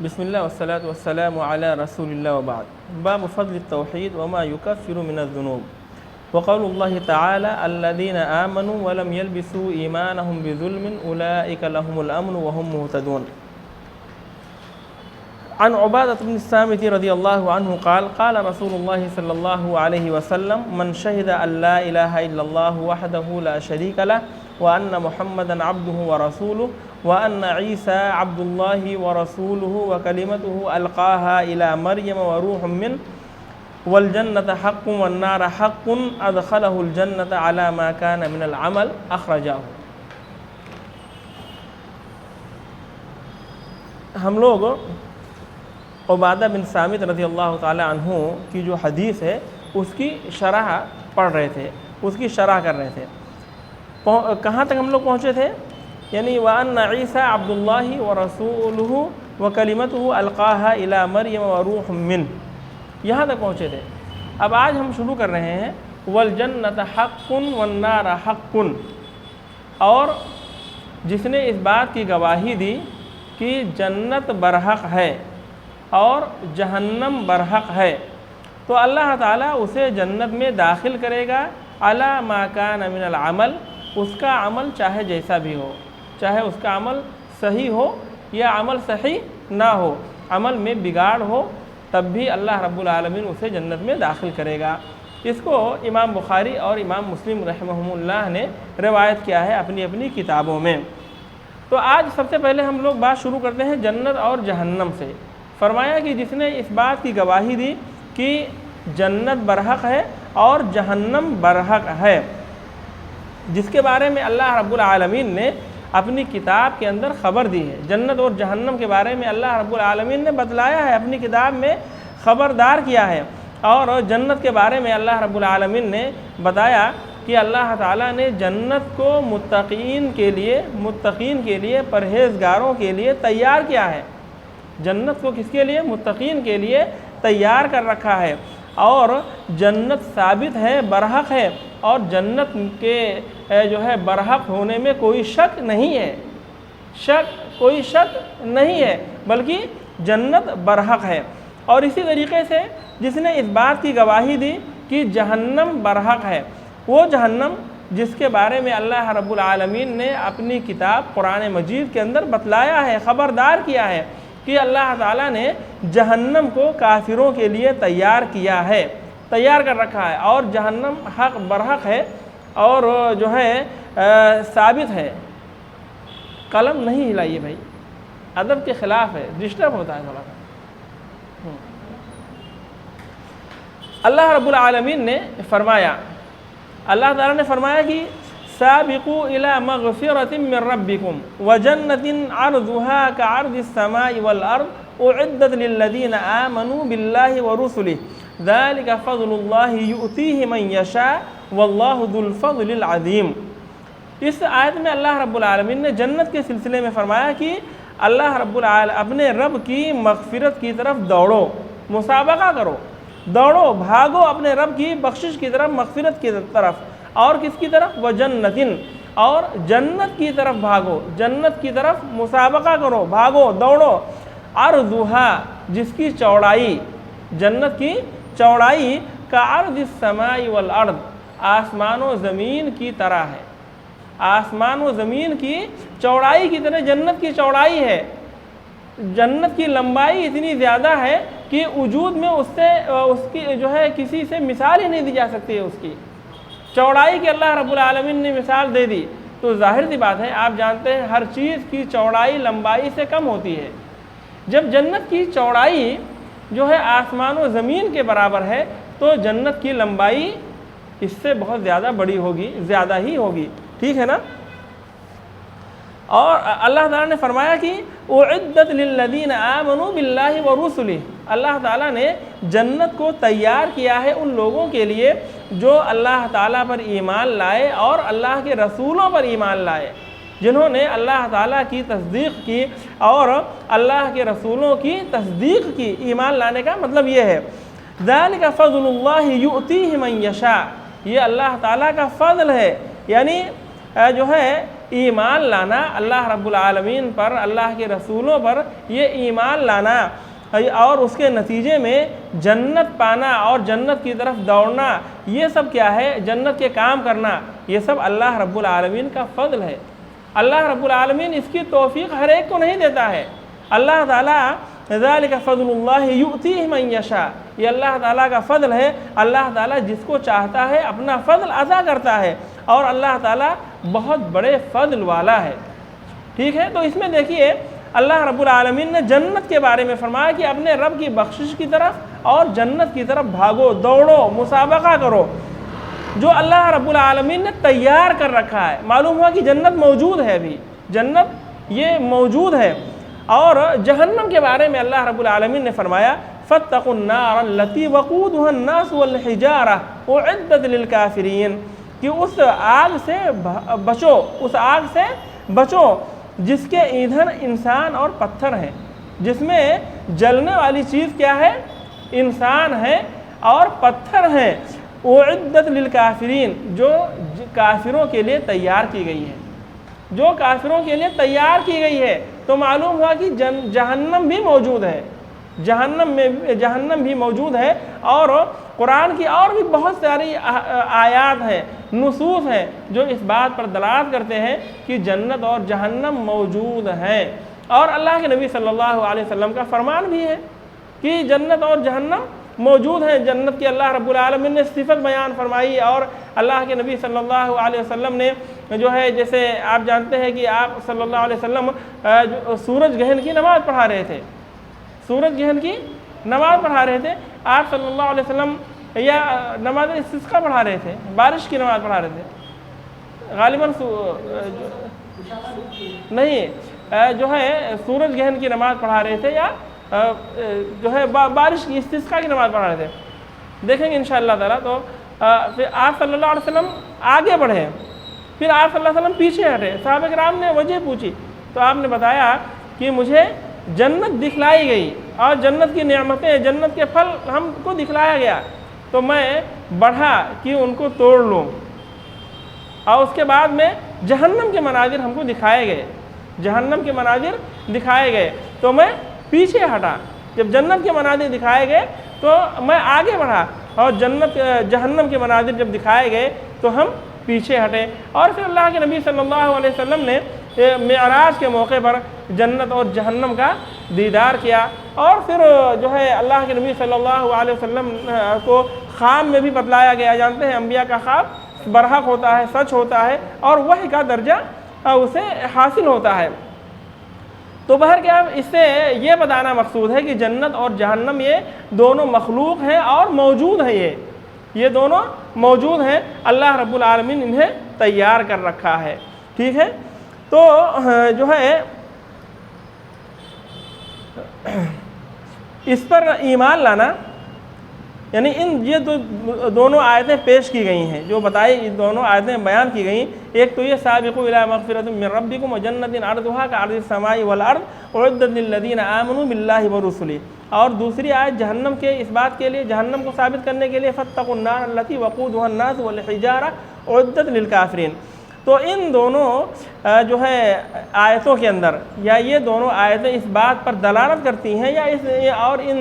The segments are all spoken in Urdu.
بسم الله والصلاة والسلام على رسول الله وبعد. باب فضل التوحيد وما يكفر من الذنوب. وقول الله تعالى الذين آمنوا ولم يلبسوا إيمانهم بظلم أولئك لهم الأمن وهم مهتدون. عن عبادة بن الصامت رضي الله عنه قال قال رسول الله صلى الله عليه وسلم من شهد أن لا إله إلا الله وحده لا شريك له وأن محمدا عبده ورسوله وأن عيسى عبد الله ورسوله وكلمته ألقاها إلى مريم وروح منه والجنة حق والنار حق أدخله الجنة على ما كان من العمل أخرجه. ہم لوگ عبادہ بن صامت رضی اللہ تعالی عنہ کی جو حدیث ہے اس کی شرح پڑھ رہے تھے، اس کی شرح کر رہے تھے. کہاں تک ہم لوگ پہنچے تھے؟ یعنی وَأَنَّ عِيسَى عَبْدُ اللَّهِ وَرَسُولُهُ وَكَلِمَتُهُ أَلْقَاهَا إِلَى مَرْيَمَ وَرُوحٌ مِّنْهُ، یہاں تک پہنچے تھے. اب آج ہم شروع کر رہے ہیں وَالْجَنَّةَ حَقٌّ وَالنَّارَ حَقٌّ، اور جس نے اس بات کی گواہی دی کہ جنت برحق ہے اور جہنم برحق ہے تو اللہ تعالیٰ اسے جنت میں داخل کرے گا علی ما کان من العمل، اس کا عمل چاہے جیسا بھی ہو، چاہے اس کا عمل صحیح ہو یا عمل صحیح نہ ہو، عمل میں بگاڑ ہو تب بھی اللہ رب العالمین اسے جنت میں داخل کرے گا. اس کو امام بخاری اور امام مسلم رحمہم اللہ نے روایت کیا ہے اپنی اپنی کتابوں میں. تو آج سب سے پہلے ہم لوگ بات شروع کرتے ہیں جنت اور جہنم سے. فرمایا کہ جس نے اس بات کی گواہی دی کہ جنت برحق ہے اور جہنم برحق ہے، جس کے بارے میں اللہ رب العالمین نے اپنی کتاب کے اندر خبر دی ہے. جنت اور جہنم کے بارے میں اللہ رب العالمین نے بتلایا ہے، اپنی کتاب میں خبردار کیا ہے. اور جنت کے بارے میں اللہ رب العالمین نے بتایا کہ اللہ تعالیٰ نے جنت کو متقین کے لیے پرہیزگاروں کے لیے تیار کیا ہے. جنت کو کس کے لیے؟ متقین کے لیے تیار کر رکھا ہے. اور جنت ثابت ہے، برحق ہے، اور جنت کے جو ہے برحق ہونے میں کوئی شک نہیں ہے، کوئی شک نہیں ہے، بلکہ جنت برحق ہے. اور اسی طریقے سے جس نے اس بات کی گواہی دی کہ جہنم برحق ہے، وہ جہنم جس کے بارے میں اللہ رب العالمین نے اپنی کتاب قرآن مجید کے اندر بتلایا ہے، خبردار کیا ہے کہ اللہ تعالیٰ نے جہنم کو کافروں کے لیے تیار کیا ہے، تیار کر رکھا ہے، اور جہنم حق برحق ہے اور جو ہے ثابت ہے. قلم نہیں ہلائیے بھائی، ادب کے خلاف ہے، ڈسٹرب ہوتا ہے تھوڑا سا. اللہ رب العالمین نے فرمایا، اللہ تعالیٰ نے فرمایا کہ سابقوا الى مغفرة من ربكم وجنة عرضها كعرض السماء والأرض اعدت للذين آمنوا بالله ورسله ذلك فضل الله يؤتيه من يشاء والله ذو الفضل العظيم. اس آیت میں اللہ رب العالمین نے جنت کے سلسلے میں فرمایا کہ اللہ رب العالمین اپنے رب کی مغفرت کی طرف دوڑو، مسابقہ کرو، دوڑو، بھاگو اپنے رب کی بخشش کی طرف، مغفرت کی طرف. اور کس کی طرف؟ وجنتن، اور جنت کی طرف بھاگو، جنت کی طرف مسابقہ کرو، بھاگو، دوڑو. عرضھا، جس کی چوڑائی، جنت کی چوڑائی کا عرض السماء والارض، آسمان و زمین کی طرح ہے. آسمان و زمین کی چوڑائی کی طرح جنت کی چوڑائی ہے. جنت کی لمبائی اتنی زیادہ ہے کہ وجود میں اس کی جو ہے کسی سے مثال ہی نہیں دی جا سکتی ہے. اس کی چوڑائی کی اللہ رب العالمین نے مثال دے دی. تو ظاہر سی بات ہے، آپ جانتے ہیں ہر چیز کی چوڑائی لمبائی سے کم ہوتی ہے. جب جنت کی چوڑائی جو ہے آسمان و زمین کے برابر ہے تو جنت کی لمبائی اس سے بہت زیادہ بڑی ہوگی، زیادہ ہی ہوگی. ٹھیک ہے نا؟ اور اللہ تعالیٰ نے فرمایا کہ اعدت للذین آمنوا باللہ ورسلہ، اللہ تعالیٰ نے جنت کو تیار کیا ہے ان لوگوں کے لیے جو اللہ تعالیٰ پر ایمان لائے اور اللہ کے رسولوں پر ایمان لائے، جنہوں نے اللہ تعالیٰ کی تصدیق کی اور اللہ کے رسولوں کی تصدیق کی. ایمان لانے کا مطلب یہ ہے ذالک فضل اللہ یؤتیہ من یشاء، یہ اللہ تعالیٰ کا فضل ہے. یعنی جو ہے ایمان لانا اللہ رب العالمین پر، اللہ کے رسولوں پر یہ ایمان لانا اور اس کے نتیجے میں جنت پانا اور جنت کی طرف دوڑنا، یہ سب کیا ہے؟ جنت کے کام کرنا، یہ سب اللہ رب العالمین کا فضل ہے۔ اللہ رب العالمین اس کی توفیق ہر ایک کو نہیں دیتا ہے۔ اللہ تعالیٰ ذالک فضل اللہ یؤتیہ من یشاء، یہ اللہ تعالیٰ کا فضل ہے، اللہ تعالیٰ جس کو چاہتا ہے اپنا فضل عطا کرتا ہے، اور اللہ تعالیٰ بہت بڑے فضل والا ہے۔ ٹھیک ہے، تو اس میں دیکھیے اللہ رب العالمین نے جنت کے بارے میں فرمایا کہ اپنے رب کی بخشش کی طرف اور جنت کی طرف بھاگو، دوڑو، مسابقہ کرو، جو اللہ رب العالمین نے تیار کر رکھا ہے۔ معلوم ہوا کہ جنت موجود ہے، ابھی جنت یہ موجود ہے۔ اور جہنم کے بارے میں اللہ رب العالمین نے فرمایا فاتقوا النار التي وقودها الناس والحجارة اعدت للكافرین، کہ اس آگ سے بچو، اس آگ سے بچو جس کے ایندھن انسان اور پتھر ہیں، جس میں جلنے والی چیز کیا ہے؟ انسان ہے اور پتھر ہیں۔ اعدت للکافرین، جو کافروں کے لیے تیار کی گئی ہے، جو کافروں کے لیے تیار کی گئی ہے۔ تو معلوم ہوا کہ جہنم بھی موجود ہے، جہنم بھی موجود ہے، اور قرآن کی اور بھی بہت ساری آیات ہیں، نصوص ہیں جو اس بات پر دلالت کرتے ہیں کہ جنت اور جہنم موجود ہیں۔ اور اللہ کے نبی صلی اللہ علیہ وسلم کا فرمان بھی ہے کہ جنت اور جہنم موجود ہیں۔ جنت کی اللہ رب العالمین نے صفت بیان فرمائی، اور اللہ کے نبی صلی اللہ علیہ وسلم نے جو ہے، جیسے آپ جانتے ہیں کہ آپ صلی اللہ علیہ وسلم سورج گرہن کی نماز پڑھا رہے تھے، سورج گرہن کی نماز پڑھا رہے تھے آپ صلی اللہ علیہ وسلم، یا نماز استسقاء پڑھا رہے تھے، بارش کی نماز پڑھا رہے تھے غالباً، نہیں جو ہے سورج گرہن کی نماز پڑھا رہے تھے، یا جو ہے بارش کی استسقاء کی نماز پڑھا رہے تھے۔ دیکھیں گے انشاءاللہ تعالیٰ۔ تو پھر آپ صلی اللہ علیہ وسلم آگے بڑھے، پھر آپ صلی اللہ علیہ وسلم پیچھے ہٹے، صحابہ کرام نے وجہ پوچھی تو آپ نے بتایا کہ مجھے جنت دکھلائی گئی اور جنت کی نعمتیں، جنت کے پھل ہم کو دکھلایا گیا، تو میں بڑھا کہ ان کو توڑ لوں، اور اس کے بعد میں جہنم کے مناظر ہم کو دکھائے گئے، جہنم کے مناظر دکھائے گئے تو میں پیچھے ہٹا۔ جب جنت کے مناظر دکھائے گئے تو میں آگے بڑھا، اور جہنم کے مناظر جب دکھائے گئے تو ہم پیچھے ہٹے۔ اور پھر اللہ کے نبی صلی اللہ علیہ وسلم نے معراج کے موقع پر جنت اور جہنم کا دیدار کیا، اور پھر جو ہے اللہ کے نبی صلی اللہ علیہ وسلم کو خواب میں بھی بتلایا گیا۔ جانتے ہیں انبیاء کا خواب برحق ہوتا ہے، سچ ہوتا ہے، اور وحی کا درجہ اسے حاصل ہوتا ہے۔ تو بہرکیف اس سے یہ بتانا مقصود ہے کہ جنت اور جہنم یہ دونوں مخلوق ہیں اور موجود ہیں، یہ دونوں موجود ہیں، اللہ رب العالمین انہیں تیار کر رکھا ہے۔ ٹھیک ہے، تو جو ہے اس پر ایمان لانا، یعنی یہ دونوں آیتیں پیش کی گئی ہیں، جو بتائی دونوں آیتیں بیان کی گئیں، ایک تو یہ سابقوا الی مغفرۃ من ربکم وجنۃ عرضھا کعرض السماء والارض اعدت للذین آمنوا باللہ ورسلہ، اور دوسری آیت جہنم کے اس بات کے لیے، جہنم کو ثابت کرنے کے لیے فاتقوا النار التی وقودها الناس والحجارہ اعدت للکافرین۔ تو ان دونوں جو ہے آیتوں کے اندر، یا یہ دونوں آیتیں اس بات پر دلالت کرتی ہیں، یا اور ان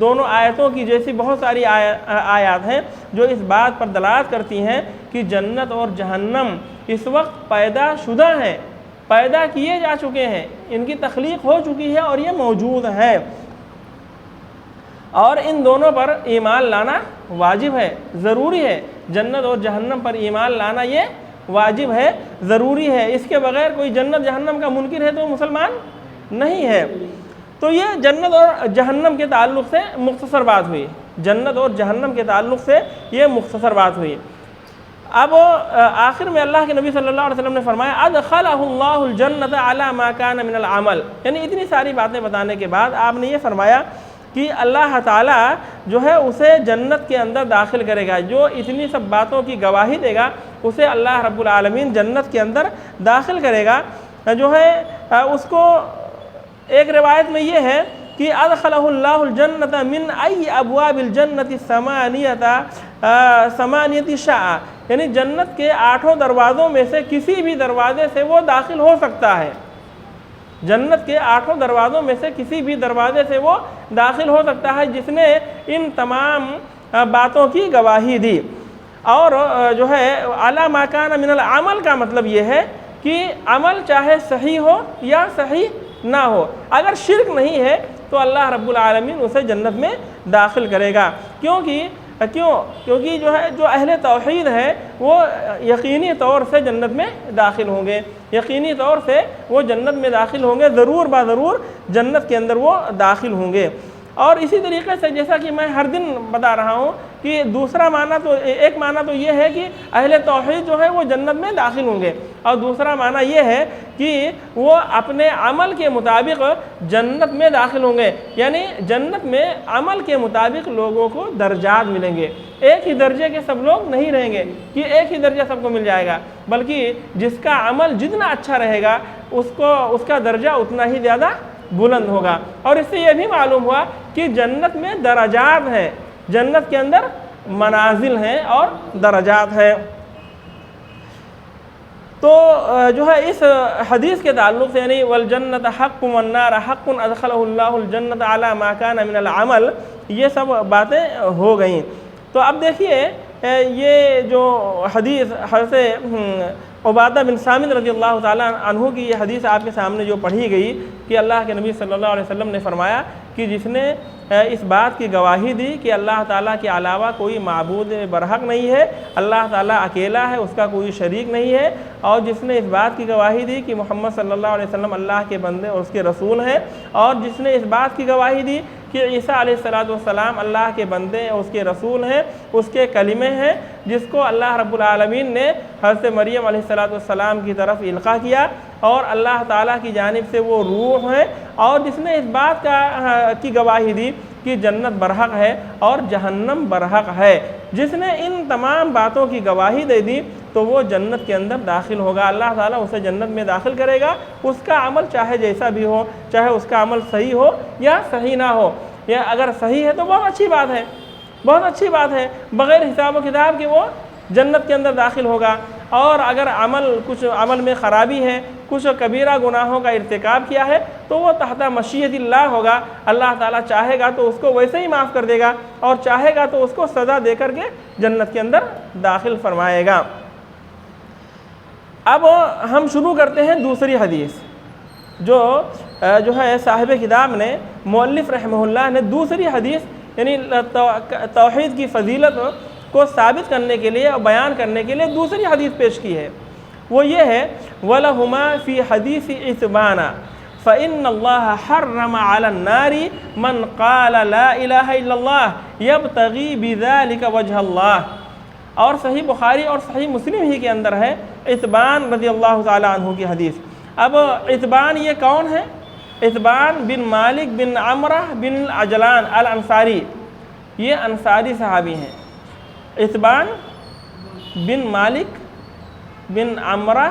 دونوں آیتوں کی جیسی بہت ساری آیات ہیں جو اس بات پر دلالت کرتی ہیں کہ جنت اور جہنم اس وقت پیدا شدہ ہیں، پیدا کیے جا چکے ہیں، ان کی تخلیق ہو چکی ہے اور یہ موجود ہے، اور ان دونوں پر ایمان لانا واجب ہے، ضروری ہے۔ جنت اور جہنم پر ایمان لانا یہ واجب ہے، ضروری ہے، اس کے بغیر کوئی جنت جہنم کا منکر ہے تو مسلمان نہیں ہے۔ تو یہ جنت اور جہنم کے تعلق سے مختصر بات ہوئی، جنت اور جہنم کے تعلق سے یہ مختصر بات ہوئی۔ اب آخر میں اللہ کے نبی صلی اللہ علیہ وسلم نے فرمایا ادخلہ اللہ الجنۃ علی ما کان من العمل، یعنی اتنی ساری باتیں بتانے کے بعد آپ نے یہ فرمایا کہ اللہ تعالیٰ جو ہے اسے جنت کے اندر داخل کرے گا، جو اتنی سب باتوں کی گواہی دے گا اسے اللہ رب العالمین جنت کے اندر داخل کرے گا۔ جو ہے اس کو ایک روایت میں یہ ہے کہ ادخلہ اللہ الجنۃ من ای ابواب الجنۃ ثمانیۃ شاء، یعنی جنت کے 8 دروازوں میں سے کسی بھی دروازے سے وہ داخل ہو سکتا ہے، جنت کے 8 دروازوں میں سے کسی بھی دروازے سے وہ داخل ہو سکتا ہے جس نے ان تمام باتوں کی گواہی دی۔ اور جو ہے اعلیٰ ما کان من العمل کا مطلب یہ ہے کہ عمل چاہے صحیح ہو یا صحیح نہ ہو، اگر شرک نہیں ہے تو اللہ رب العالمین اسے جنت میں داخل کرے گا۔ کیونکہ جو اہل توحید ہے وہ یقینی طور سے جنت میں داخل ہوں گے، یقینی طور سے وہ جنت میں داخل ہوں گے، ضرور ضرور جنت کے اندر وہ داخل ہوں گے۔ اور اسی طریقے سے جیسا کہ میں ہر دن بتا رہا ہوں کہ دوسرا معنی تو ایک معنی تو یہ ہے کہ اہل توحید جو ہے وہ جنت میں داخل ہوں گے، اور دوسرا معنی یہ ہے کہ وہ اپنے عمل کے مطابق جنت میں داخل ہوں گے، یعنی جنت میں عمل کے مطابق لوگوں کو درجات ملیں گے، ایک ہی درجے کے سب لوگ نہیں رہیں گے کہ ایک ہی درجہ سب کو مل جائے گا، بلکہ جس کا عمل جتنا اچھا رہے گا اس کا درجہ اتنا ہی زیادہ بلند ہوگا۔ اور اس سے یہ بھی معلوم ہوا کہ جنت میں درجات ہیں، جنت کے اندر منازل ہیں اور درجات ہیں۔ تو جو ہے اس حدیث کے تعلق سے یعنی والجنت حق والنار حق ادخلہ اللہ الجنت علی ما کان من العمل، یہ سب باتیں ہو گئیں۔ تو اب دیکھیے یہ جو حدیث حضرت عبادہ بن صامت رضی اللہ تعالیٰ عنہ کی یہ حدیث آپ کے سامنے جو پڑھی گئی کہ اللہ کے نبی صلی اللہ علیہ وسلم نے فرمایا کہ جس نے اس بات کی گواہی دی کہ اللہ تعالیٰ کے علاوہ کوئی معبود برحق نہیں ہے، اللہ تعالیٰ اکیلا ہے، اس کا کوئی شریک نہیں ہے، اور جس نے اس بات کی گواہی دی کہ محمد صلی اللہ علیہ وسلم اللہ کے بندے اور اس کے رسول ہیں، اور جس نے اس بات کی گواہی دی کہ عیسیٰ علیہ السلام اللہ کے بندے اور اس کے رسول ہیں، اس کے کلمے ہیں جس کو اللہ رب العالمین نے حضرت مریم علیہ السلام کی طرف القاء کیا، اور اللہ تعالیٰ کی جانب سے وہ روح ہے، اور جس نے اس بات کی گواہی دی کہ جنت برحق ہے اور جہنم برحق ہے، جس نے ان تمام باتوں کی گواہی دے دی تو وہ جنت کے اندر داخل ہوگا، اللہ تعالیٰ اسے جنت میں داخل کرے گا، اس کا عمل چاہے جیسا بھی ہو، چاہے اس کا عمل صحیح ہو یا صحیح نہ ہو، یا اگر صحیح ہے تو بہت اچھی بات ہے، بہت اچھی بات ہے، بغیر حساب و کتاب کے وہ جنت کے اندر داخل ہوگا۔ اور اگر کچھ عمل میں خرابی ہے، کچھ کبیرہ گناہوں کا ارتکاب کیا ہے تو وہ تحت مشیت اللہ ہوگا، اللہ تعالیٰ چاہے گا تو اس کو ویسے ہی معاف کر دے گا، اور چاہے گا تو اس کو سزا دے کر کے جنت کے اندر داخل فرمائے گا۔ اب ہم شروع کرتے ہیں دوسری حدیث جو ہے صاحب کتاب نے مؤلف رحمہ اللہ نے دوسری حدیث یعنی توحید کی فضیلت کو ثابت کرنے کے لیے اور بیان کرنے کے لیے دوسری حدیث پیش کی ہے، وہ یہ ہے وَلَهُمَا فِي حَدِيثِ عِتْبَانَ فَإِنَّ اللَّهَ حَرَّمَ عَلَى النَّارِ مَنْ قَالَ لَا إِلَهَ إِلَّا اللَّهِ يَبْتَغِي بِذَلِكَ وَجْهَ اللَّهِ۔ اور صحیح بخاری اور صحیح مسلم ہی کے اندر ہے عتبان رضی اللہ تعالیٰ عنہ کی حدیث۔ اب عتبان یہ کون ہے؟ عتبان بن مالک بن عمرہ بن العجلان الانصاری، یہ انصاری صحابی ہیں۔ عتبان بن مالک بن عمرہ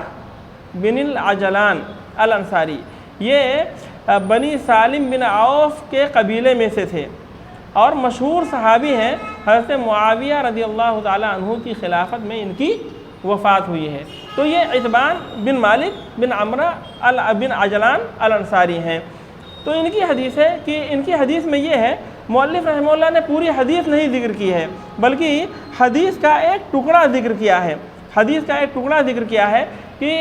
بن العجلان الانصاری، یہ بنی سالم بن عوف کے قبیلے میں سے تھے اور مشہور صحابی ہیں، حضرت معاویہ رضی اللہ تعالیٰ عنہ کی خلافت میں ان کی وفات ہوئی ہے۔ تو یہ عتبان بن مالک بن عمرہ بن عجلان الانصاری ہیں۔ تو ان کی حدیث ہے کہ ان کی حدیث میں یہ ہے، مؤلف رحمہ اللہ نے پوری حدیث نہیں ذکر کی ہے بلکہ حدیث کا ایک ٹکڑا ذکر کیا ہے، حدیث کا ایک ٹکڑا ذکر کیا ہے کہ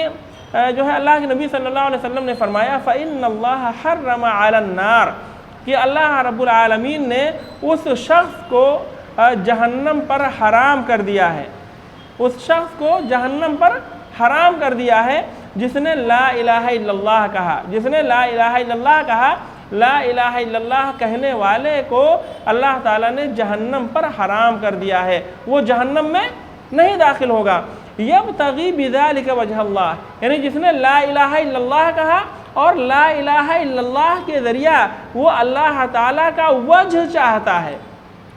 جو ہے اللہ کے نبی صلی اللہ علیہ وسلم نے فرمایا فَإِنَّ اللَّهَ حَرَّمَ عَلَى النَّارِ، کہ اللہ رب العالمین نے اس شخص کو جہنم پر حرام کر دیا ہے، اس شخص کو جہنم پر حرام کر دیا ہے جس نے لا الہ الا اللہ کہا، جس نے لا الہ الا اللہ کہا، لا الہ الا اللہ کہنے والے کو اللہ تعالیٰ نے جہنم پر حرام کر دیا ہے، وہ جہنم میں نہیں داخل ہوگا۔ یبتغی بذالک وجہ اللہ، یعنی جس نے لا الہ الا اللہ کہا اور لا الہ الا اللہ کے ذریعہ وہ اللہ تعالیٰ کا وجہ چاہتا ہے،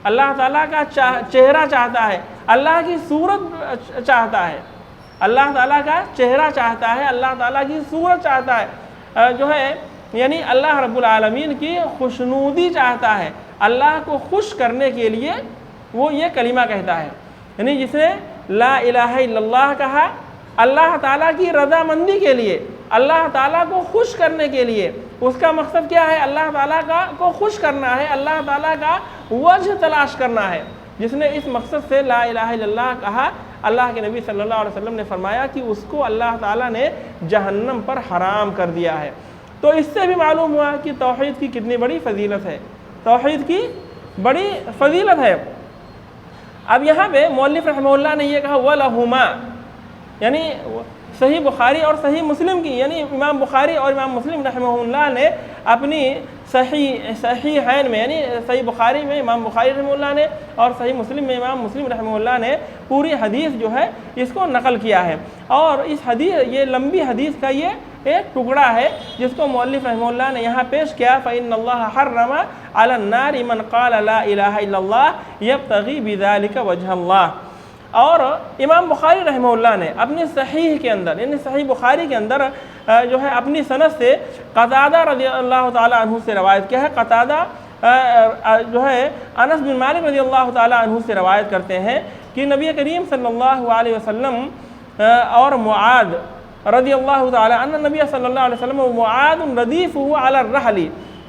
اللہ تعالیٰ کا چہرہ چاہتا ہے، اللہ کی صورت چاہتا ہے، اللہ تعالیٰ کا چہرہ چاہتا ہے، اللہ تعالیٰ کی صورت چاہتا ہے، جو ہے یعنی اللہ رب العالمین کی خوشنودی چاہتا ہے، اللہ کو خوش کرنے کے لیے وہ یہ کلمہ کہتا ہے، یعنی جس نے لا الہ الا اللہ کہا اللہ تعالیٰ کی رضامندی کے لیے، اللہ تعالیٰ کو خوش کرنے کے لیے۔ اس کا مقصد کیا ہے؟ اللہ تعالیٰ کو خوش کرنا ہے، اللہ تعالیٰ کا وجہ تلاش کرنا ہے۔ جس نے اس مقصد سے لا الہ الا اللہ کہا، اللہ کے نبی صلی اللہ علیہ وسلم نے فرمایا کہ اس کو اللہ تعالیٰ نے جہنم پر حرام کر دیا ہے۔ تو اس سے بھی معلوم ہوا کہ توحید کی کتنی بڑی فضیلت ہے، توحید کی بڑی فضیلت ہے۔ اب یہاں پہ مؤلف رحمہ اللہ نے یہ کہا وَلَهُمَا، یعنی صحیح بخاری اور صحیح مسلم کی، یعنی امام بخاری اور امام مسلم رحمہ اللہ نے اپنی صحیحین میں، یعنی صحیح بخاری میں امام بخاری رحمہ اللہ نے اور صحیح مسلم میں امام مسلم رحمہ اللہ نے پوری حدیث جو ہے اس کو نقل کیا ہے۔ اور اس حدیث، یہ لمبی حدیث کا یہ ایک ٹکڑا ہے جس کو مؤلف رحمہ اللہ نے یہاں پیش کیا، فَإِنَّ اللَّهَ حَرَّمَ عَلَى النَّارِ مَنْ قَالَ لَا إِلَهَ إِلَّا اللَّهُ يَبْتَغِي بِذَلِكَ وَجْهَ اللَّهِ۔ اور امام بخاری رحمہ اللہ نے اپنی صحیح کے اندر، یعنی صحیح بخاری کے اندر جو ہے اپنی سند سے قتادہ رضی اللہ تعالیٰ عنہ سے روایت کیا ہے۔ قتادہ جو ہے انس بن مالک رضی اللہ تعالیٰ عنہ سے روایت کرتے ہیں کہ نبی کریم صلی اللہ علیہ وسلم اور معاذ رضی اللہ تعالیٰ عنہ، نبی صلی اللہ علیہ وسلم معاذ ردیفہ علی الرحل،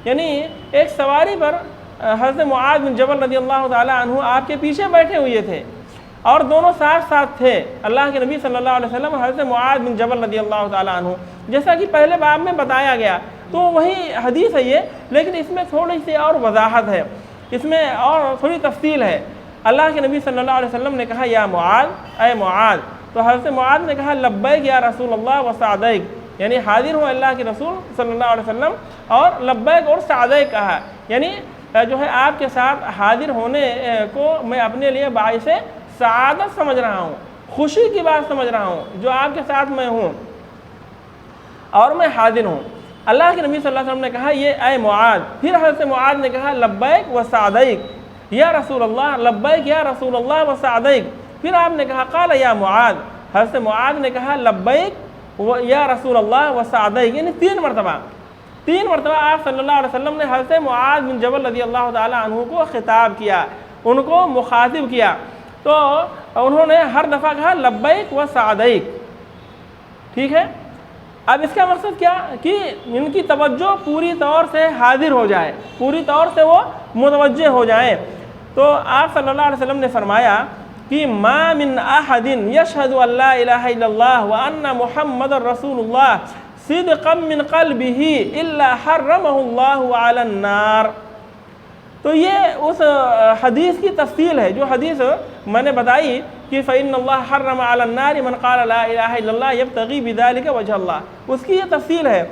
یعنی ایک سواری پر حضرت معاذ بن جبل رضی اللہ تعالیٰ عنہ آپ کے پیچھے بیٹھے ہوئے تھے اور دونوں ساتھ ساتھ تھے، اللہ کے نبی صلی اللہ علیہ وسلم حضرت معاذ بن جبل رضی اللہ تعالیٰ عنہ، جیسا کہ پہلے باب میں بتایا گیا۔ تو وہی حدیث ہے یہ، لیکن اس میں تھوڑی سی اور وضاحت ہے، اس میں اور تھوڑی تفصیل ہے۔ اللہ کے نبی صلی اللہ علیہ وسلم نے کہا یا معاذ، اے معاذ، تو حضرت معاذ نے کہا لبیک یا رسول اللہ و سعدیک، یعنی حاضر ہوں اللہ کے رسول صلی اللہ علیہ وسلم، اور لبیک اور سعدیک کہا، یعنی جو ہے آپ کے ساتھ حاضر ہونے کو میں اپنے لیے باعث سعادت سمجھ رہا ہوں، خوشی کی بات سمجھ رہا ہوں، جو آپ کے ساتھ میں ہوں اور میں حاضر ہوں۔ اللہ کے نبی صلی اللہ علیہ وسلم نے کہا یہ اے معاذ، پھر حضرت معاذ نے کہا لبیک و سعدیک یا رسول اللہ، لبیک یا رسول اللہ و سعدیک، پھر آپ نے کہا قال یا معاذ، حضرت معاذ نے کہا لبیک یا رسول اللہ و سعدیک، یعنی تین مرتبہ آپ صلی اللہ علیہ وسلم نے حضرت معاذ بن جبل رضی اللہ تعالیٰ عنہ کو خطاب کیا، ان کو مخاطب کیا، تو انہوں نے ہر دفعہ کہا لبیک و سعدیک، ٹھیک ہے۔ اب اس کا مقصد کیا کہ ان کی توجہ پوری طور سے حاضر ہو جائے، پوری طور سے وہ متوجہ ہو جائیں۔ تو آپ صلی اللہ علیہ وسلم نے فرمایا کہ ما من احد یشہد ان لا الہ الا اللہ وان محمد رسول اللہ صدقا من قلبہ الا حرمہ اللہ علی النار۔ تو یہ اس حدیث کی تفصیل ہے، جو حدیث میں نے بتائی کہ فإن اللہ حرم علی النار من قال لا الہ الا اللہ یبتغی بذلک وجہ اللہ، اس کی یہ تفصیل ہے۔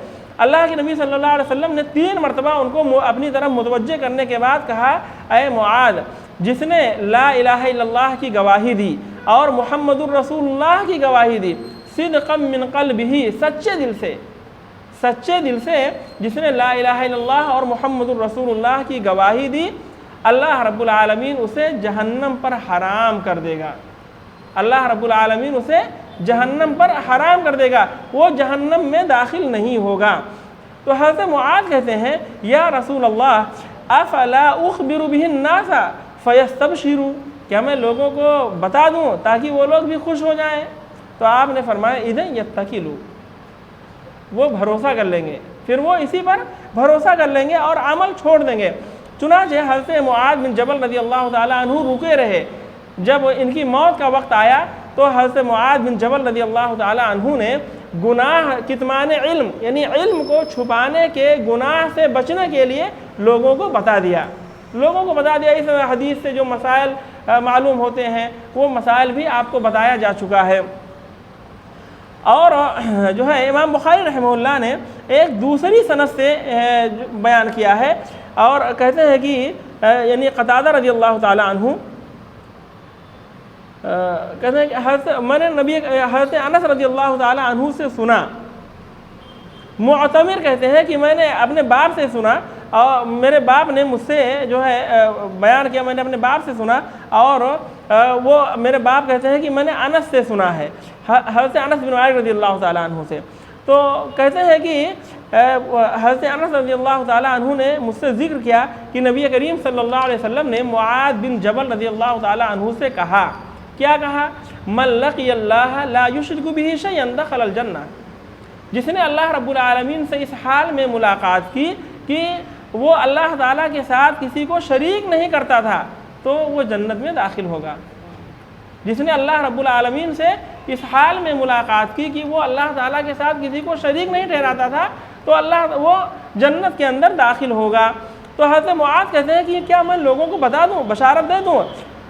اللہ کے نبی صلی اللہ علیہ وسلم نے 3 مرتبہ ان کو اپنی طرف متوجہ کرنے کے بعد کہا اے معاذ، جس نے لا الہ الا اللہ کی گواہی دی اور محمد الرسول اللہ کی گواہی دی، صدقا من قلبہ، سچے دل سے جس نے لا الہ الا اللہ اور محمد الرسول اللہ کی گواہی دی، اللہ رب العالمین اسے جہنم پر حرام کر دے گا، اللہ رب العالمین اسے جہنم پر حرام کر دے گا، وہ جہنم میں داخل نہیں ہوگا۔ تو حضرت معاذ کہتے ہیں یا رسول اللہ افلا اخبر به الناس فیستبشروا، کیا میں لوگوں کو بتا دوں تاکہ وہ لوگ بھی خوش ہو جائیں؟ تو آپ نے فرمایا اذن یتکلوا، وہ بھروسہ کر لیں گے، پھر وہ اسی پر بھروسہ کر لیں گے اور عمل چھوڑ دیں گے۔ چنانچہ حضرت معاذ بن جبل رضی اللہ تعالیٰ عنہ رکے رہے، جب ان کی موت کا وقت آیا تو حضرت معاذ بن جبل رضی اللہ تعالیٰ عنہ نے گناہ کتمان علم، یعنی علم کو چھپانے کے گناہ سے بچنے کے لیے لوگوں کو بتا دیا، اس حدیث سے جو مسائل معلوم ہوتے ہیں وہ مسائل بھی آپ کو بتایا جا چکا ہے۔ اور جو ہے امام بخاری رحمہ اللہ نے ایک دوسری سند سے بیان کیا ہے اور کہتے ہیں کہ یعنی قتادہ رضی اللہ تعالیٰ عنہ کہتے ہیں کہ میں نے حضرت انس رضی اللہ تعالیٰ عنہ سے سنا، معتمر کہتے ہیں کہ میں نے اپنے باپ سے سنا اور میرے باپ نے مجھ سے جو ہے بیان کیا، میں نے اپنے باپ سے سنا، اور وہ میرے باپ کہتے ہیں کہ میں نے انس سے سنا ہے، حضرت انس بن مالک رضی اللہ تعالیٰ عنہ سے۔ تو کہتے ہیں کہ حضرت انس رضی اللہ تعالیٰ عنہ نے مجھ سے ذکر کیا کہ نبی کریم صلی اللہ علیہ وسلم نے معاذ بن جبل رضی اللہ تعالیٰ عنہ سے کہا، کیا کہا؟ من لقی اللہ لا یشرک بہ شیئا دخل الجنہ، جس نے اللہ رب العالمین سے اس حال میں ملاقات کی کہ وہ اللہ تعالیٰ کے ساتھ کسی کو شریک نہیں کرتا تھا تو وہ جنت میں داخل ہوگا۔ جس نے اللہ رب العالمین سے اس حال میں ملاقات کی کہ وہ اللہ تعالیٰ کے ساتھ کسی کو شریک نہیں ٹھہراتا تھا تو وہ جنت کے اندر داخل ہوگا۔ تو حضرت معاذ کہتے ہیں کہ کیا میں لوگوں کو بتا دوں، بشارت دے دوں؟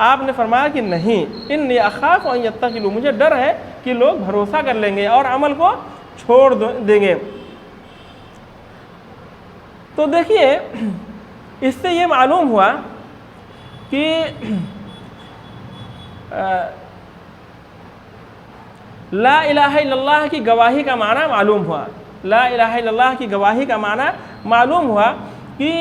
آپ نے فرمایا کہ نہیں، انی اخاف ان یتخذوا، مجھے ڈر ہے کہ لوگ بھروسہ کر لیں گے اور عمل کو چھوڑ دیں گے۔ تو دیکھیے اس سے یہ معلوم ہوا کہ لا الہ الا اللہ کی گواہی کا معنی معلوم ہوا، لا الہ الا اللہ کی گواہی کا معنی معلوم ہوا کہ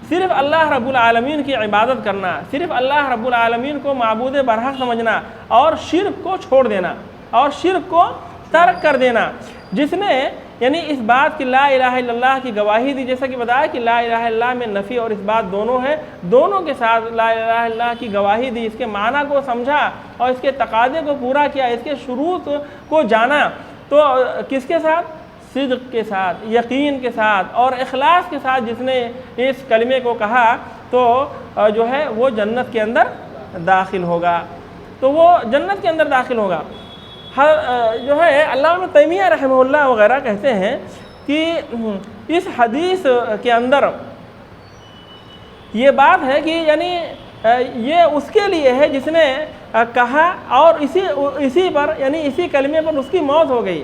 صرف اللہ رب العالمین کی عبادت کرنا، صرف اللہ رب العالمین کو معبود برحق سمجھنا اور شرک کو چھوڑ دینا اور شرک کو ترک کر دینا۔ جس نے یعنی اس بات کی لا الہ الا اللہ کی گواہی دی، جیسا کہ بتایا کہ لا الہ الا اللہ میں نفی اور اس بات دونوں ہیں، دونوں کے ساتھ لا الہ الا اللہ کی گواہی دی، اس کے معنی کو سمجھا اور اس کے تقاضے کو پورا کیا، اس کے شروط کو جانا، تو کس کے ساتھ؟ صدق کے ساتھ، یقین کے ساتھ اور اخلاص کے ساتھ جس نے اس کلمے کو کہا تو جو ہے وہ جنت کے اندر داخل ہوگا، تو وہ جنت کے اندر داخل ہوگا۔ جو ہے علامہ ابن تیمیہ رحمہ اللہ وغیرہ کہتے ہیں کہ اس حدیث کے اندر یہ بات ہے کہ یعنی یہ اس کے لیے ہے جس نے کہا اور اسی پر یعنی اسی کلمے پر اس کی موت ہو گئی،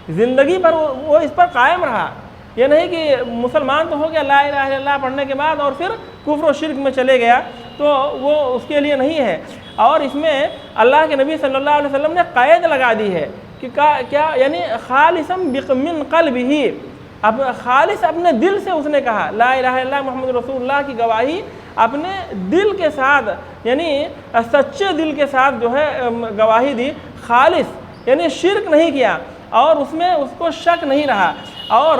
زندگی پر وہ اس پر قائم رہا۔ یہ نہیں کہ مسلمان تو ہو گیا لا الہ الا اللہ پڑھنے کے بعد اور پھر کفر و شرک میں چلے گیا، تو وہ اس کے لیے نہیں ہے۔ اور اس میں اللہ کے نبی صلی اللہ علیہ وسلم نے قید لگا دی ہے کہ کیا یعنی خالصا من قلبہ، اب خالص اپنے دل سے اس نے کہا لا الہ الا اللہ محمد رسول اللہ کی گواہی اپنے دل کے ساتھ، یعنی سچے دل کے ساتھ جو ہے گواہی دی، خالص یعنی شرک نہیں کیا اور اس میں اس کو شک نہیں رہا اور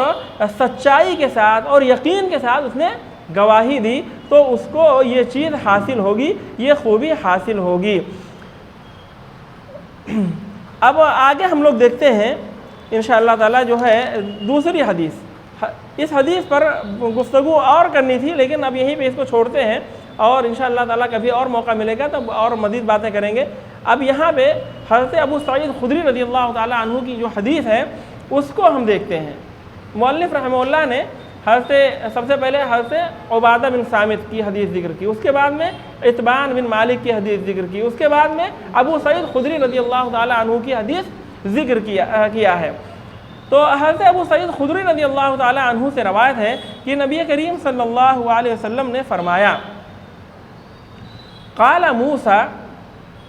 سچائی کے ساتھ اور یقین کے ساتھ اس نے گواہی دی، تو اس کو یہ چیز حاصل ہوگی، یہ خوبی حاصل ہوگی۔ اب آگے ہم لوگ دیکھتے ہیں انشاءاللہ تعالی جو ہے دوسری حدیث، اس حدیث پر گفتگو اور کرنی تھی لیکن اب یہیں پہ اس کو چھوڑتے ہیں اور انشاءاللہ تعالی کبھی اور موقع ملے گا تب اور مزید باتیں کریں گے۔ اب یہاں پہ حضرت ابو سعید خدری رضی اللہ تعالی عنہ کی جو حدیث ہے اس کو ہم دیکھتے ہیں۔ مؤلف رحمہ اللہ نے سب سے پہلے حضرت عبادہ بن صامت کی حدیث ذکر کی، اس کے بعد میں اتبان بن مالک کی حدیث ذکر کی، اس کے بعد میں ابو سعید خدری رضی اللہ تعالی عنہ کی حدیث ذکر کیا ہے۔ تو حضرت ابو سعید خدری رضی اللہ تعالی عنہ سے روایت ہے کہ نبی کریم صلی اللہ علیہ وسلم نے فرمایا قال موسیٰ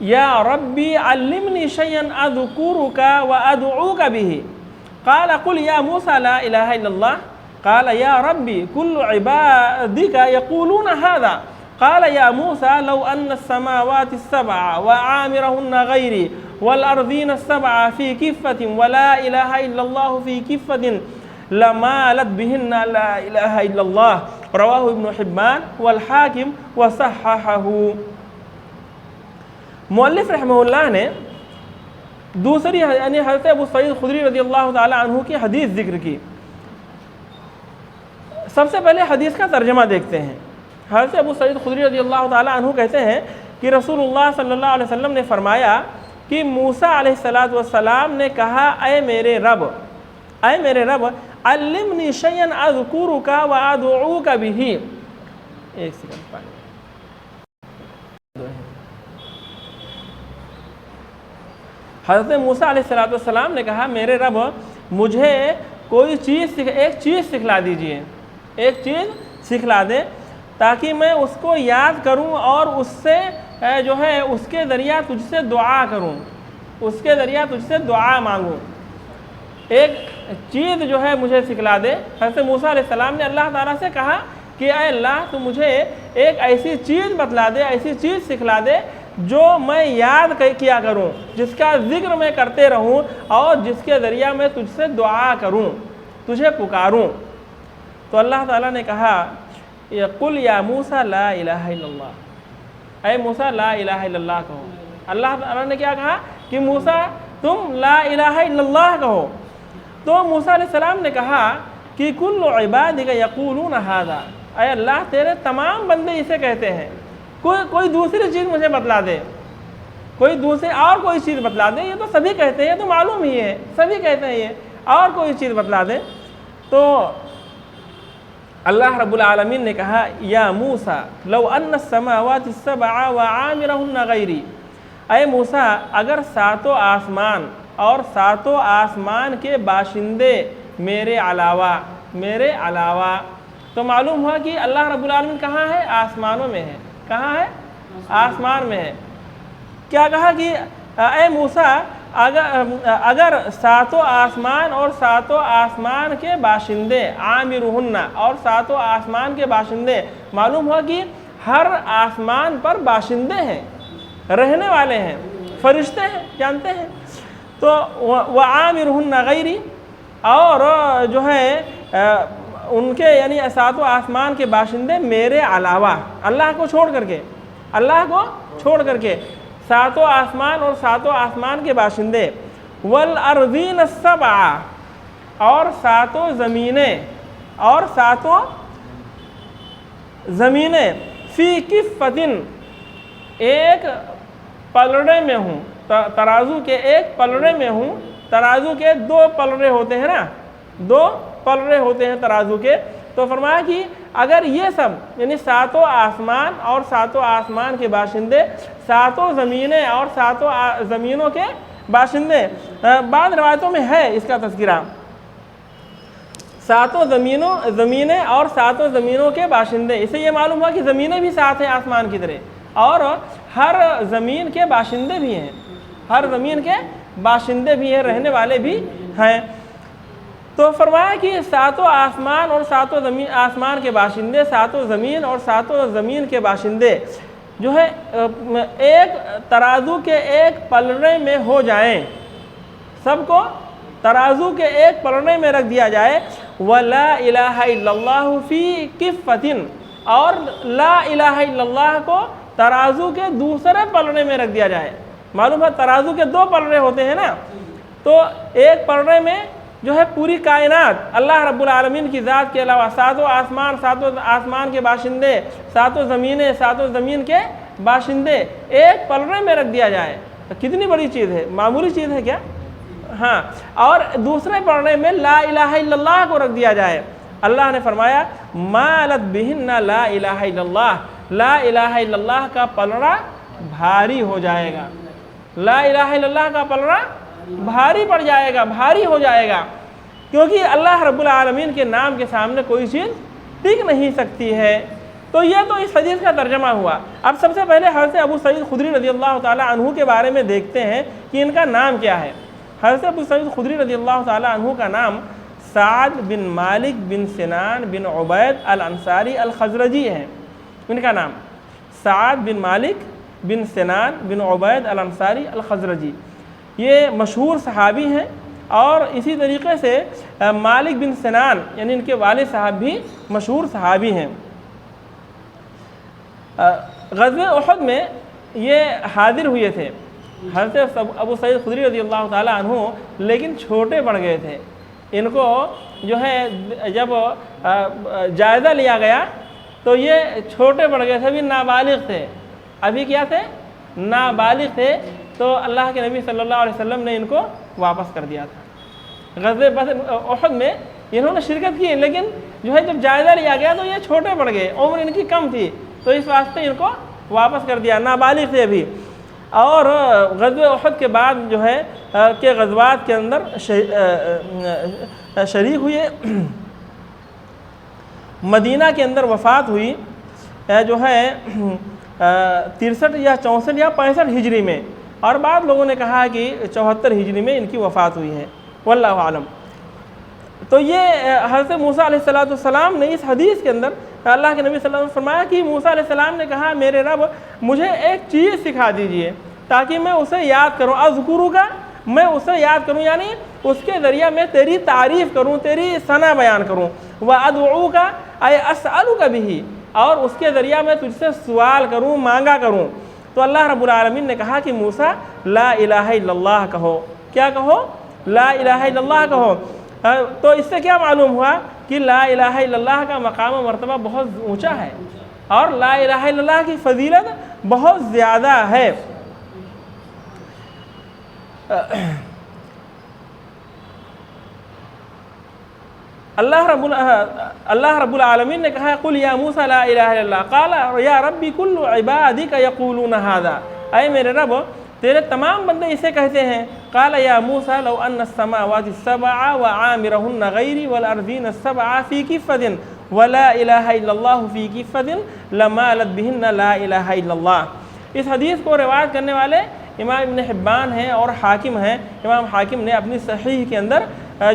یا ربی علمنی شیئا اذکرک وادعوک به قال قل یا موسیٰ لا الہ الا اللہ قال یا ربی کل عبادک یقولون هذا قال یا موسیٰ لو ان السماوات السبع وعامرهن غیری والارضین السبع فی کفت ولا الہ الا اللہ فی کفت لمالت بهن لا الہ الا اللہ رواہ ابن حبان والحاکم وصححہ۔ مؤلف رحمہ اللہ نے دوسری یعنی حضرت ابو سعید خدری رضی اللہ تعالی عنہ کی حدیث ذکر کی۔ سب سے پہلے حدیث کا ترجمہ دیکھتے ہیں۔ حضرت ابو سعید خدری رضی اللہ تعالی عنہ کہتے ہیں کہ رسول اللہ صلی اللہ علیہ وسلم نے فرمایا کہ موسیٰ علیہ السلام نے کہا اے میرے رب علمنی شیئا اذکرک وادعوک به۔ ایک سیکنڈ پائیں۔ حضرت موسیٰ علیہ السلام نے کہا میرے رب مجھے ایک چیز سکھلا دیجئے، ایک چیز سکھلا دے تاکہ میں اس کو یاد کروں اور اس سے جو ہے اس کے ذریعہ تجھ سے دعا کروں، اس کے ذریعہ تجھ سے دعا مانگوں، ایک چیز جو ہے مجھے سکھلا دے۔ حضرت موسیٰ علیہ السلام نے اللہ تعالیٰ سے کہا کہ اے اللہ تو مجھے ایک ایسی چیز بتلا دے، ایسی چیز سکھلا دے جو میں یاد کیا کروں، جس کا ذکر میں کرتے رہوں اور جس کے ذریعہ میں تجھ سے دعا کروں، تجھے پکاروں۔ تو اللہ تعالیٰ نے کہا قل یا موسیٰ لا الہ الا اللہ، اے موسیٰ لا الہ الا اللہ کہو۔ اللہ تعالیٰ نے کیا کہا کہ موسیٰ تم لا الہ الا اللہ کہو. تو موسیٰ علیہ السلام نے کہا کہ کل عبادک یقولون ھذا، اے اللہ تیرے تمام بندے اسے کہتے ہیں، کوئی دوسری چیز مجھے بتلا دے، کوئی دوسری اور کوئی چیز بتلا دے، یہ تو سبھی کہتے ہیں، تو معلوم ہی ہے سبھی کہتے ہیں، یہ اور کوئی چیز بتلا دے. تو اللہ رب العالمین نے کہا یا موسیٰ لو ان السماوات السبع وعامرہن غیری، اے موسیٰ اگر ساتوں آسمان اور ساتوں آسمان کے باشندے میرے علاوہ، تو معلوم ہوا کہ اللہ رب العالمین کہاں ہے؟ آسمانوں میں ہے. کہاں ہے؟ آسمان میں ہے. کیا کہا کہ اے موسیٰ اگر ساتوں آسمان اور ساتوں آسمان کے باشندے، عامرہن اور ساتوں آسمان کے باشندے، معلوم ہوا کہ ہر آسمان پر باشندے ہیں، رہنے والے ہیں، فرشتے ہیں، جانتے ہیں. تو وعامرہن غیری، اور جو ہے ان کے یعنی ساتوں آسمان کے باشندے میرے علاوہ، اللہ کو چھوڑ کر کے ساتوں آسمان اور ساتوں آسمان کے باشندے، والارضین السبع، اور ساتوں زمینیں، فی کفۃ، ایک پلڑے میں ہوں، ترازو کے ایک پلڑے میں ہوں. ترازو کے دو پلڑے ہوتے ہیں نا، دو پلڑے ہوتے ہیں ترازو کے. تو فرمایا کہ اگر یہ سب یعنی ساتوں آسمان اور ساتوں آسمان کے باشندے، ساتوں زمینیں اور ساتوں زمینوں کے باشندے، بعض روایتوں میں ہے اس کا تذکرہ، ساتوں زمینیں اور ساتوں زمینوں کے باشندے. اسے یہ معلوم ہوا کہ زمینیں بھی ساتھ ہیں آسمان کی طرح، اور ہر زمین کے باشندے بھی ہیں، ہر زمین کے باشندے بھی ہیں، رہنے والے بھی ہیں. تو فرمایا کہ ساتوں آسمان اور ساتوں آسمان کے باشندے، ساتوں زمین اور ساتوں زمین کے باشندے جو ہے ایک ترازو کے ایک پلڑے میں ہو جائیں، سب کو ترازو کے ایک پلڑے میں رکھ دیا جائے. وَلَا إِلَٰهَ إِلَّا اللَّهُ فِي كِفَّةٍ، اور لا الہ الا اللہ کو ترازو کے دوسرے پلڑے میں رکھ دیا جائے. معلوم ہے ترازو کے دو پلڑے ہوتے ہیں نا، تو ایک پلڑے میں جو ہے پوری کائنات اللہ رب العالمین کی ذات کے علاوہ ساتوں آسمان کے باشندے، ساتوں زمینیں، ساتوں زمین کے باشندے ایک پلڑے میں رکھ دیا جائے. کتنی بڑی چیز ہے، معمولی چیز ہے کیا؟ ہاں. اور دوسرے پلڑے میں لا الہ الا اللہ کو رکھ دیا جائے. اللہ نے فرمایا مالت بہن لا الہ الا اللہ، لا الہ الا اللہ کا پلڑا بھاری ہو جائے گا، لا الہ الا اللہ کا پلڑا بھاری پڑ جائے گا، بھاری ہو جائے گا، کیونکہ اللہ رب العالمین کے نام کے سامنے کوئی چیز ٹک نہیں سکتی ہے. تو یہ تو اس حدیث کا ترجمہ ہوا. اب سب سے پہلے حضرت ابو سعید خدری رضی اللہ تعالیٰ عنہ کے بارے میں دیکھتے ہیں کہ ان کا نام کیا ہے. حضرت ابو سعید خدری رضی اللہ تعالیٰ عنہ کا نام سعد بن مالک بن سنان بن عبید الانصاری الخزرجی ہے. ان کا نام سعد بن مالک بن سنان بن عبید الانصاری الخزرجی، یہ مشہور صحابی ہیں. اور اسی طریقے سے مالک بن سنان یعنی ان کے والد صاحب بھی مشہور صحابی ہیں. غزوہ احد میں یہ حاضر ہوئے تھے حضرت ابو سعید خدری رضی اللہ تعالیٰ عنہ، لیکن چھوٹے پڑ گئے تھے. ان کو جو ہے جب جائزہ لیا گیا تو یہ چھوٹے پڑ گئے تھے، ابھی نابالغ تھے. ابھی کیا تھے؟ نابالغ تھے. تو اللہ کے نبی صلی اللہ علیہ وسلم نے ان کو واپس کر دیا تھا. غزوہ احد میں انہوں نے شرکت کی، لیکن جو ہے جب جائزہ لیا گیا تو یہ چھوٹے پڑ گئے، عمر ان کی کم تھی، تو اس واسطے ان کو واپس کر دیا، نابالغ تھے ابھی. اور غزوہ احد کے بعد جو ہے کہ غزوات کے اندر شریک ہوئے. مدینہ کے اندر وفات ہوئی جو ہے 63 یا 64 یا 65 ہجری میں، اور بعض لوگوں نے کہا کہ 74 ہجری میں ان کی وفات ہوئی ہے، واللہ عالم. تو یہ حضرت موسیٰ علیہ السلام نے اس حدیث کے اندر اللہ کے نبی صلی اللہ علیہ وسلم نے فرمایا کہ موسیٰ علیہ السلام نے کہا میرے رب مجھے ایک چیز سکھا دیجئے تاکہ میں اسے یاد کروں، اذکرو کا، میں اسے یاد کروں، یعنی اس کے ذریعہ میں تیری تعریف کروں، تیری ثنا بیان کروں. وَأَدْعُوكَ أَيْ أَسْأَلُكَ بِهِ، اور اس کے ذریعہ میں تجھ سے سوال کروں، مانگا کروں. تو اللہ رب العالمین نے کہا کہ موسیٰ لا الہ الا اللہ کہو. کیا کہو؟ لا الہ الا اللہ کہو. تو اس سے کیا معلوم ہوا کہ لا الہ الا اللہ کا مقام و مرتبہ بہت اونچا ہے اور لا الہ الا اللہ کی فضیلت بہت زیادہ ہے. اللہ رب العالمین نے کہا قل یا موسیٰ لا الہ الا اللہ قال یا ربی کل عبادک یقولون ھذا، اے میرے رب تیرے تمام بندے اسے کہتے ہیں. قال یا موسیٰ لو ان السماوات السبع وعامرهن غیری والارضین السبع فی کفۃ ولا الہ الا اللہ فی کفۃ لمالت بہن لا الہ الا اللہ. اس حدیث کو روایت کرنے والے امام ابن حبان ہیں اور حاکم ہیں. امام حاکم نے اپنی صحیح کے اندر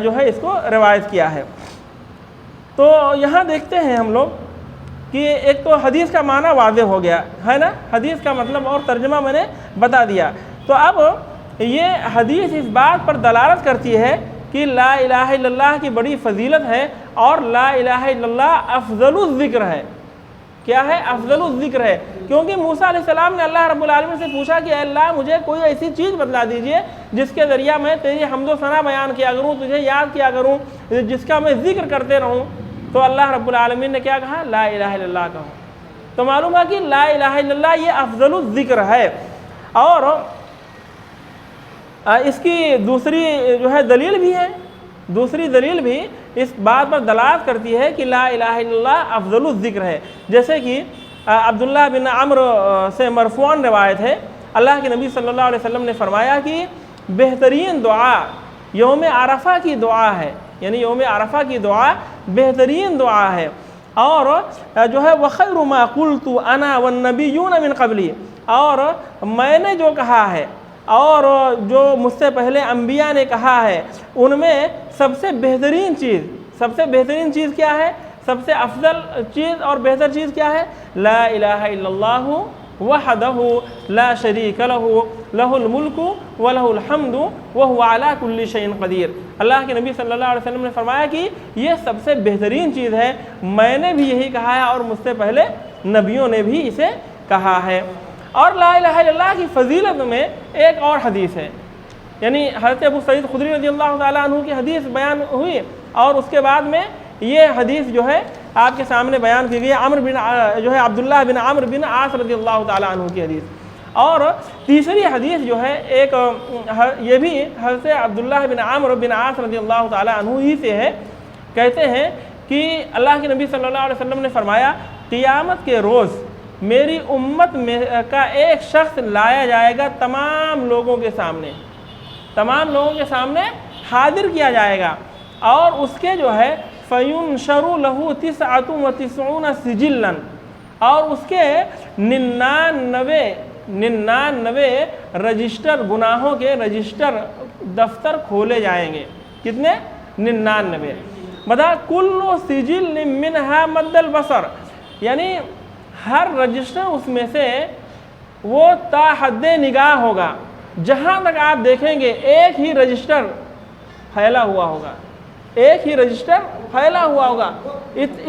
جو ہے اس کو روایت کیا ہے. تو یہاں دیکھتے ہیں ہم لوگ کہ ایک تو حدیث کا معنی واضح ہو گیا ہے نا، حدیث کا مطلب اور ترجمہ میں نے بتا دیا. تو اب یہ حدیث اس بات پر دلالت کرتی ہے کہ لا الہ الا اللہ کی بڑی فضیلت ہے اور لا الہ الا اللہ افضل الذکر ہے. کیا ہے؟ افضل الذکر ہے. کیونکہ موسیٰ علیہ السلام نے اللہ رب العالمین سے پوچھا کہ اے اللہ مجھے کوئی ایسی چیز بتلا دیجئے جس کے ذریعہ میں تیری حمد و ثنا بیان کیا کروں، تجھے یاد کیا کروں، جس کا میں ذکر کرتے رہوں. تو اللہ رب العالمین نے کیا کہا؟ لا الہ الا اللہ کہو. تو معلوم ہے کہ لا الہ الا اللہ یہ افضل الذکر ہے. اور اس کی دوسری جو ہے دلیل بھی ہے، دوسری دلیل بھی اس بات پر دلالت کرتی ہے کہ لا الہ الا اللہ افضل الذکر ہے. جیسے کہ عبداللہ بن عمرو سے مرفوعاً روایت ہے، اللہ کے نبی صلی اللہ علیہ وسلم نے فرمایا کہ بہترین دعا یوم عرفہ کی دعا ہے، یعنی یوم عرفہ کی دعا بہترین دعا ہے. اور جو ہے وَخَيْرُ مَا قُلْتُ أَنَا وَالنَّبِيُّونَ مِنْ قَبْلِي، اور میں نے جو کہا ہے اور جو مجھ سے پہلے انبیاء نے کہا ہے ان میں سب سے بہترین چیز کیا ہے؟ سب سے افضل چیز اور بہتر چیز کیا ہے؟ لا الہ الا اللہ وحدہ لا شریک لہ لہ الملک ولہ الحمد وہو علی کل شیء قدیر. اللہ کے نبی صلی اللہ علیہ وسلم نے فرمایا کہ یہ سب سے بہترین چیز ہے، میں نے بھی یہی کہا ہے اور مجھ سے پہلے نبیوں نے بھی اسے کہا ہے. اور لا الہ الا اللہ کی فضیلت میں ایک اور حدیث ہے، یعنی حضرت ابو سعید خدری رضی اللہ تعالیٰ عنہ کی حدیث بیان ہوئی اور اس کے بعد میں یہ حدیث جو ہے آپ کے سامنے بیان کی گئی جو ہے عبداللہ بن عمرو بن عاص رضی اللہ تعالیٰ عنہ کی حدیث. اور تیسری حدیث جو ہے ایک یہ بھی حضرت عبداللہ بن عمرو بن عاص رضی اللہ تعالیٰ عنہ ہی سے ہے. کہتے ہیں کہ اللہ کے نبی صلی اللہ علیہ وسلم نے فرمایا قیامت کے روز میری امت میں کا ایک شخص لایا جائے گا تمام لوگوں کے سامنے حاضر کیا جائے گا اور اس کے جو ہے فَيُنْشَرُ لَهُ 99 سِجِلًا، اور اس کے 99 رجسٹر، گناہوں کے رجسٹر دفتر کھولے جائیں گے. کتنے؟ 99. بتا کُلُّ سِجِلٍ مِّنْهَا مَدَّ الْبَصَرِ، یعنی ہر رجسٹر اس میں سے وہ تا حد نگاہ ہوگا، جہاں تک آپ دیکھیں گے ایک ہی رجسٹر پھیلا ہوا ہوگا،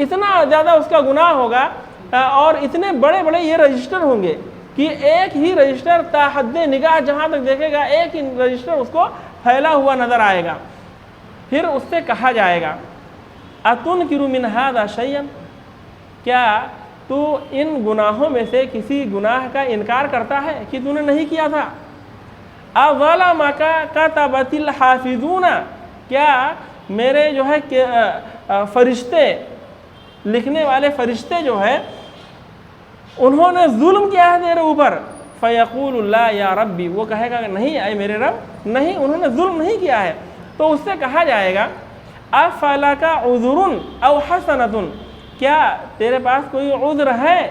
اتنا زیادہ اس کا گناہ ہوگا اور اتنے بڑے بڑے یہ رجسٹر ہوں گے کہ ایک ہی رجسٹر تا حد نگاہ جہاں تک دیکھے گا ایک ہی رجسٹر اس کو پھیلا ہوا نظر آئے گا. پھر اس سے کہا جائے گا أَتُنْكِرُ مِنْ هَذَا شَيْئًا، کیا تو ان گناہوں میں سے کسی گناہ کا انکار کرتا ہے کہ تو نے نہیں کیا تھا؟ أَظَلَمَكَ كَتَبَتِ الْحَافِظُونَ، کیا میرے جو ہے فرشتے، لکھنے والے فرشتے جو ہے انہوں نے ظلم کیا ہے تیرے اوپر؟ فَيَقُولُ لَا يَا رَبِّ، وہ کہے گا کہ نہیں اے میرے رب، نہیں، انہوں نے ظلم نہیں کیا ہے. تو اس سے کہا جائے گا أَفَلَكَ عُذْرٌ أَوْ حَسَنَةٌ، کیا تیرے پاس کوئی عذر ہے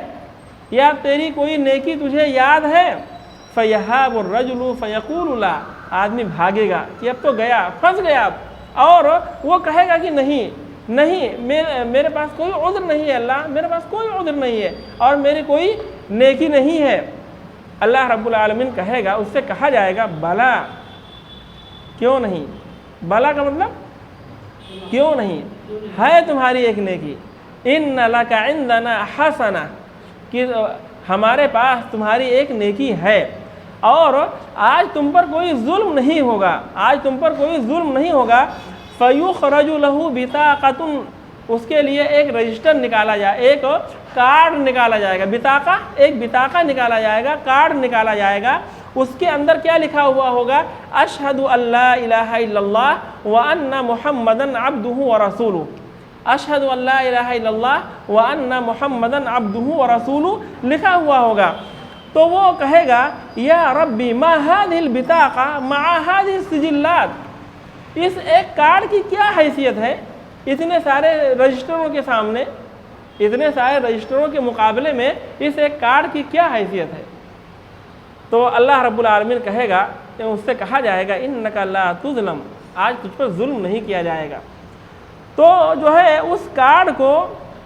یا تیری کوئی نیکی تجھے یاد ہے؟ فَيَهَابُ الرَّجُلُ فَيَقُولُ لَا، آدمی بھاگے گا کہ اب تو گیا، پھنس گیا، اور وہ کہے گا کہ نہیں میرے پاس کوئی عذر نہیں ہے اللہ، میرے پاس کوئی عذر نہیں ہے اور میری کوئی نیکی نہیں ہے. اللہ رب العالمین کہے گا، اس سے کہا جائے گا بلا، کیوں نہیں؟ بلا کا مطلب کیوں نہیں ہے تمہاری ایک نیکی. إِنَّ لَكَ عِنْدَنَا حَسَنَةً، کہ ہمارے پاس تمہاری ایک نیکی ہے اور آج تم پر کوئی ظلم نہیں ہوگا، آج تم پر کوئی ظلم نہیں ہوگا۔ فَيُخْرَجُ لَهُ بِطَاقَةٌ، اس کے لیے ایک رجسٹر نکالا جائے، ایک کارڈ نکالا جائے گا، بطاقہ، ایک بطاقہ نکالا جائے گا، کارڈ نکالا جائے گا۔ اس کے اندر کیا لکھا ہوا ہوگا؟ اشہد ان لا الہ الا اللہ وان محمدًا عبدہ ورسولہ، اشہد ان لا الہ الا اللہ وان محمدًا عبدہ ورسولہ لکھا ہوا ہوگا۔ تو وہ کہے گا یا ربی ما هذه البطاقہ مع هذه السجلات، اس ایک کارڈ کی کیا حیثیت ہے اتنے سارے رجسٹروں کے سامنے، اتنے سارے رجسٹروں کے مقابلے میں اس ایک کارڈ کی کیا حیثیت ہے؟ تو اللہ رب العالمین کہے گا کہ اس سے کہا جائے گا انک لا تظلم، آج تجھ پر ظلم نہیں کیا جائے گا۔ تو جو ہے اس کارڈ کو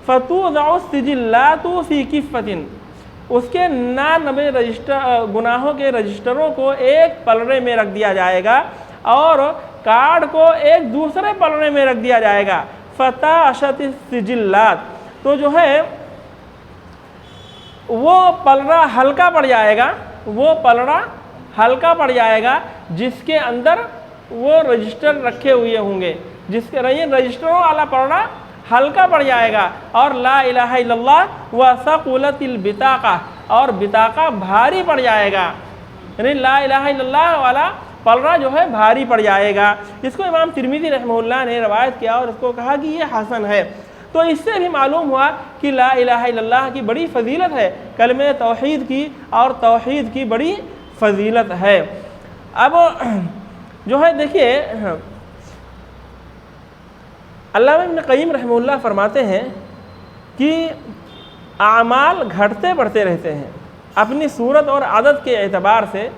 فتوضع السجلات فی کفۃ، اس کے 99 رجسٹر گناہوں کے رجسٹروں کو ایک پلڑے میں رکھ دیا جائے گا اور کارڈ کو ایک دوسرے پلڑے میں رکھ دیا جائے گا۔ فتاشت السجلات، تو جو ہے وہ پلڑا ہلکا پڑ جائے گا، وہ پلڑا ہلکا پڑ جائے گا جس کے اندر وہ رجسٹر رکھے ہوئے ہوں گے، جس کے رجسٹروں والا پلڑا ہلکا پڑ جائے گا، اور لا الہ الا اللہ وثقلت البطاقہ، اور بطاقہ بھاری پڑ جائے گا، یعنی لا الہ الا اللہ والا پلڑا جو ہے بھاری پڑ جائے گا۔ اس کو امام ترمذی رحمہ اللہ نے روایت کیا اور اس کو کہا کہ یہ حسن ہے۔ تو اس سے بھی معلوم ہوا کہ لا الہ الا اللہ کی بڑی فضیلت ہے، کلمہ توحید کی اور توحید کی بڑی فضیلت ہے۔ اب جو ہے دیکھیے علامہ ابن قیم رحمہ اللہ فرماتے ہیں کہ اعمال گھٹتے بڑھتے رہتے ہیں، اپنی صورت اور عدد کے اعتبار سے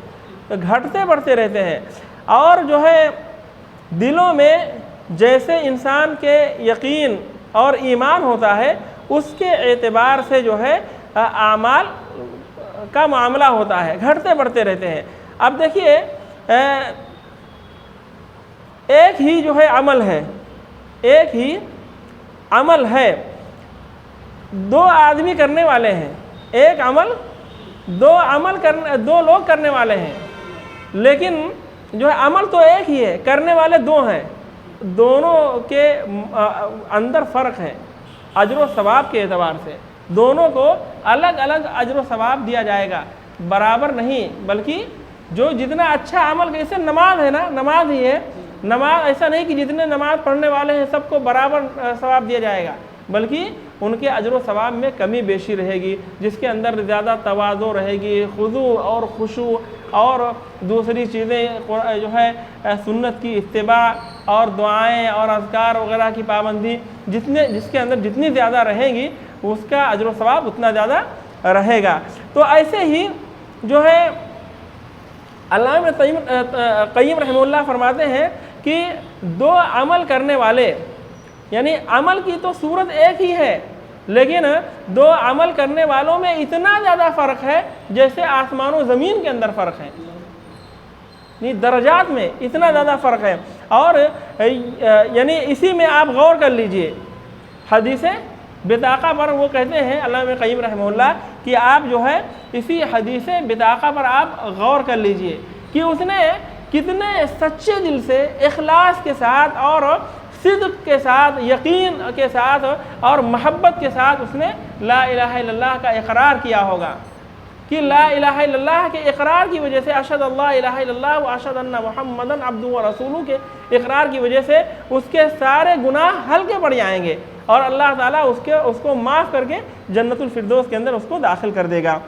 گھٹتے بڑھتے رہتے ہیں، اور جو ہے دلوں میں جیسے انسان کے یقین اور ایمان ہوتا ہے اس کے اعتبار سے جو ہے اعمال کا معاملہ ہوتا ہے، گھٹتے بڑھتے رہتے ہیں۔ اب دیکھیے ایک ہی جو ہے عمل ہے، ایک ہی عمل ہے، دو آدمی کرنے والے ہیں، ایک عمل دو لوگ کرنے والے ہیں، لیکن جو ہے عمل تو ایک ہی ہے، کرنے والے دو ہیں، دونوں کے اندر فرق ہے اجر و ثواب کے اعتبار سے، دونوں کو الگ الگ اجر و ثواب دیا جائے گا، برابر نہیں، بلکہ جو جتنا اچھا عمل، جیسے نماز ہے نا، نماز ہی ہے، نماز ایسا نہیں کہ جتنے نماز پڑھنے والے ہیں سب کو برابر ثواب دیا جائے گا، بلکہ ان کے اجر و ثواب میں کمی بیشی رہے گی، جس کے اندر زیادہ تواضع رہے گی، خضوع اور خشوع اور دوسری چیزیں جو ہے سنت کی اتباع اور دعائیں اور اذکار وغیرہ کی پابندی، جس کے اندر جتنی زیادہ رہیں گی اس کا اجر و ثواب اتنا زیادہ رہے گا۔ تو ایسے ہی جو ہے علامہ قیم رحمہ اللہ فرماتے ہیں کہ دو عمل کرنے والے، یعنی عمل کی تو صورت ایک ہی ہے لیکن دو عمل کرنے والوں میں اتنا زیادہ فرق ہے جیسے آسمان و زمین کے اندر فرق ہے، یعنی درجات میں اتنا زیادہ فرق ہے۔ اور یعنی اسی میں آپ غور کر لیجئے، حدیث بطاقہ پر وہ کہتے ہیں علامہ قیم رحمہ اللہ کہ آپ جو ہے اسی حدیث بطاقہ پر آپ غور کر لیجئے کہ اس نے کتنے سچے دل سے، اخلاص کے ساتھ اور صدق کے ساتھ، یقین کے ساتھ اور محبت کے ساتھ اس نے لا الہ الا اللہ کا اقرار کیا ہوگا، کہ لا الہ الا اللہ کے اقرار کی وجہ سے، اشہد اللہ الہ الا اللہ و اشہد ان محمدًا عبدہ و رسولہ کے اقرار کی وجہ سے اس کے سارے گناہ ہلکے پڑ جائیں گے اور اللہ تعالیٰ اس کو معاف کر کے جنت الفردوس کے اندر اس کو داخل کر دے گا۔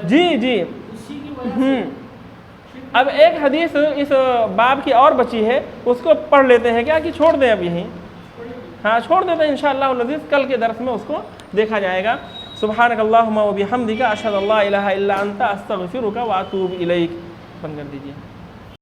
جی اب ایک حدیث اس باب کی اور بچی ہے، اس کو پڑھ لیتے ہیں کیا کہ چھوڑ دیں اب یہیں؟ ہاں چھوڑ دیتے ہیں انشاءاللہ العزیز، کل کے درس میں اس کو دیکھا جائے گا۔ سبحانک اللہم و بحمدک اشہد ان لا الہ الا انت استغفرک و اتوب الیک۔ بند کر دیجیے۔